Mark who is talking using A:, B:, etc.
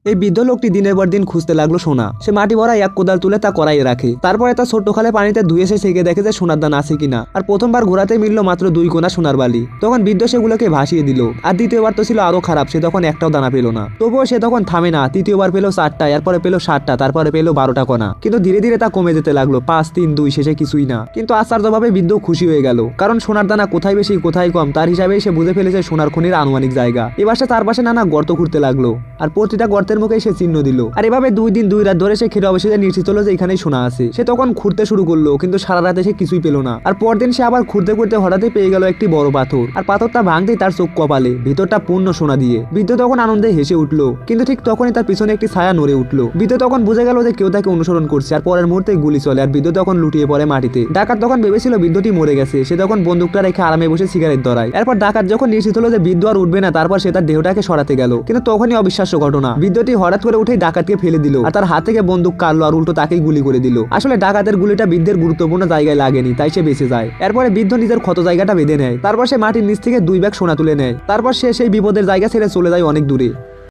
A: এই বৃদ্ধ লোকটি দিনের পর দিন খুঁজতে লাগলো সোনা। সে মাটি ভরা এক কোদাল তুলে তা কড়াইয়ে রাখে। তারপরে তার ছোট্ট খালে পানিতে ধুয়ে সে সেকে দেখে যে সোনার দান আছে কিনা। আর প্রথমবার ঘোরাতে মিলল মাত্র 2 কোনা সোনার বালি। তখন বৃদ্ধ সেগুলোকে ভাসিয়ে দিল। আর দ্বিতীয়বার তো ছিল আরো খারাপ, সে তখন একটাও দানা পেল না। তবুও সে তখন থামে না। তৃতীয়বার পেল 4টা, এরপরে পেল 7টা, তারপরে পেল 12টা কণা। কিন্তু ধীরে ধীরে তা কমে যেতে লাগলো। 5, 3, 2, শেষে কিছুই না। কিন্তু আশ্চর্যভাবে বৃদ্ধ খুশি হয়ে গেল, কারণ সোনার দানা কোথায় বেশি কোথায় কম তার হিসাবে সে বুঝে ফেলেছে সোনার খনির আনুমানিক জায়গা। এবার সে চারপাশে নানা গর্ত খুঁড়তে লাগলো, আর প্রতিটা গর্তের মুখে সে চিহ্ন দিল। আর এভাবে 2 দিন 2 রাত ধরে সে খেতে অবশেষে নিশ্চিত হলো যে এখানেই সোনা আছে। সে তখন খুঁড়তে শুরু করলো, কিন্তু সারা রাতে সে কিছুই পেল না। আর পরদিন সে আবার খুঁড়তে খুঁড়তে হঠাৎই পেয়ে গেল একটি বড় পাথর। আর পাথরটা ভাঙতেই তার চোখ কপালে, ভিতরটা পূর্ণ সোনা দিয়ে। বৃদ্ধ তখন আনন্দে হেসে উঠলো, কিন্তু ঠিক তখনই তার পিছনে একটি ছায়া নড়ে উঠলো। বৃদ্ধ তখন বুঝে গেল যে কেউ তাকে অনুসরণ করছে। আর পরের মুহূর্তে গুলি চলে, আর বৃদ্ধ তখন লুটিয়ে পড়ে মাটিতে। ডাকাত তখন ভেবেছিল বৃদ্ধটি মরে গেছে। সে তখন বন্দুকটা রেখে আরামে বসে সিগারেট ধরায়। এরপর ডাকাত যখন নিশ্চিত হলো যে বৃদ্ধ আর উঠবে না, তারপর সে তার দেহটাকে সরাতে গেল। কিন্তু তখনই অবিশ্বাস্য ঘটনা, বৃদ্ধটি হঠাৎ করে উঠেই ডাকাতকে ফেলে দিল, আর তার হাত থেকে বন্দুক কাটলো, আর উল্টো তাকেই গুলি করে দিল। আসলে ডাকাতের গুলিটা বৃদ্ধের গুরুত্বপূর্ণ জায়গায় লাগেনি, তাই সে বেঁচে যায়। এরপরে বৃদ্ধ নিজের ক্ষত জায়গাটা বেঁধে নেয়। তারপর সে মাটির নিচ থেকে 2 ব্যাগ সোনা তুলে নেয়। তারপর সে সেই বিপদের জায়গা ছেড়ে চলে যায় অনেক দূরে।